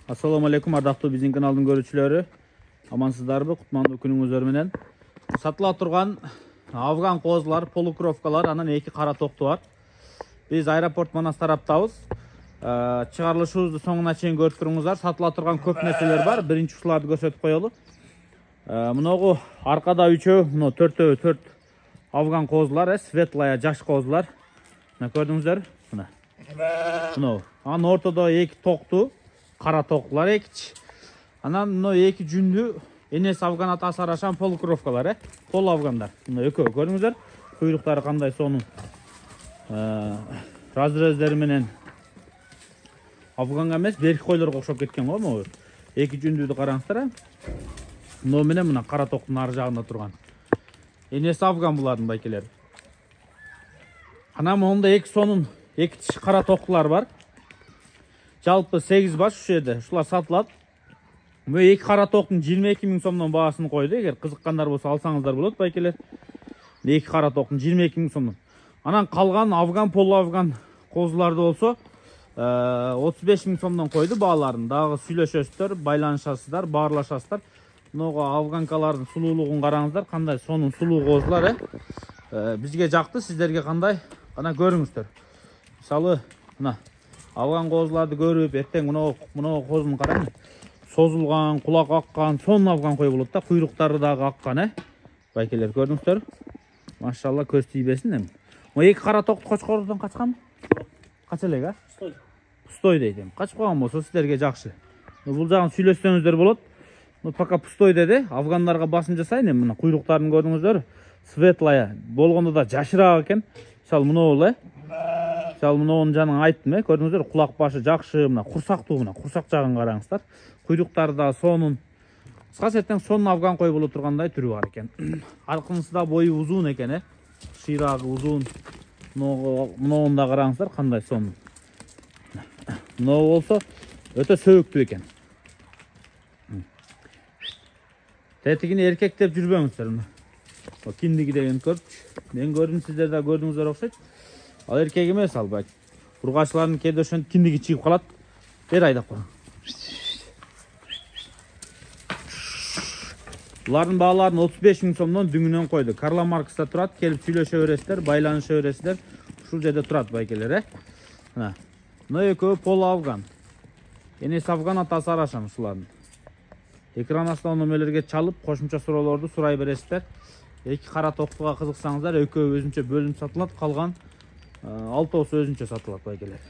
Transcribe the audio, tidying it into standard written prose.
Assalamu alaikum ардактуу биздин каналдын көрүүчүлөрү. Амансыздарбы? Кутмандуу күнүңүздөр менен. Сатыла турган афган козулар, полукровкалар, анан эки кара токту бар. Биз аэропорт манас тараптабыз. Чыгарылышыбызды соңуна чейин көрүп туруңуздар. Сатыла турган көп нерселер бар. Биринчи ушуларды көрсөтүп коелу. Мыногу аркада үчөө, мына төртөө төрт афган козулар, светлая жаш козулар. Мына көрдүңүздөр? Мына. Мына. Анын ортодо эки токту, кара токтулар экичи. Анан мына эки жүндү энес афган атасы арашан полукровкалар, пол афгандар. Мына экөө көрдүңүздөр? Куйруктары кандай сонун разрездери менен афганга эмес, берки койлорго окшоп кеткен го. Могу эки жүндүдү караңыздар. Мына менен мына кара токтун ар жагында турган энес афган булардын байкелери. Анан монда эки сонун эки тиш кара токтулар бар. Жалпы 8 баш ушу жерде. Ушулар сатылат. Мына эки кара токтун 22 000 сомдон баасын койду. Эгер кызыккандар болсо алсаңыздар болот байкелер. Эки кара токтун 22 000 сомдон. Анан калган афган, полу афган козуларды болсо 35 000 сомдон койду бааларын. Дагы сүйлөшөсүздөр, байланышасыздар, баарлашасыздар. Мынагу афганкалардын сулуулугун караңыздар, кандай сонун сулуу козулар, бизге жакты, сиздерге кандай? Кана көрүңүздөр. Мисалы, мына афган козуларды көрүп, эртең мынагу козуну караңыз. Созулган, кулак аккан, сонун афган кой болот да, куйруктары дагы аккан, байкелер көрдүңүздөр. Машалла, көз тийбесин эми. Мына эки кара токту кочкордон качкан? Кача элек, Пустой дейт эми. Качып калган болсо сиздерге жакшы. Бул жагын сүйлөшсөңүздөр болот. Пока пустой деди, афгандарга басым жасайын эми. Мына куйруктарын көрдүңүздөр. Светлая болгондо да жашыраак экен. Мисалы мынау Мисалы мынауны жаның айттым, көрдүңүздөр, кулак башы жакшы, мына курсактуу, мына курсак жагын караңыздар. Куйруктары да сонун. Кыскасы айтсаң сонун афган кой боло тургандай түрү бар экен. Аркынысы да бою узун экен, шыйрагы узун. Мынауны да караңыздар, кандай сонун. Мынау болсо өтө сөөктүү экен. Тетигини эркек деп жүрбөңүздөр. Киндиги деген көрчү. Мен көрдүм, сиздер да көрдүңүздөр окшойт. Ал эркек эмес, албайт. Ургачылардын кээде ошентип киндиги чыгып калат. Бер айдап кой. Булардын бааларын 35 000 сомдон дүңүнөн койду. Карла Маркста турат, келип сүйлөшө бересиздер, байланыша бересиздер. Ушул жерде турат байкелер, Мына. Мына экөө пол афган. Энес афган атасы арашан ушулардын. Экран астынан номерлерге чалып, кошумча суроолорду сурай бересиздер. Эки кара токтуга кызыксаңыздар, экөө өзүнчө бөлүнүп сатылат, калган 6 өзүнчө сатылат байкелер.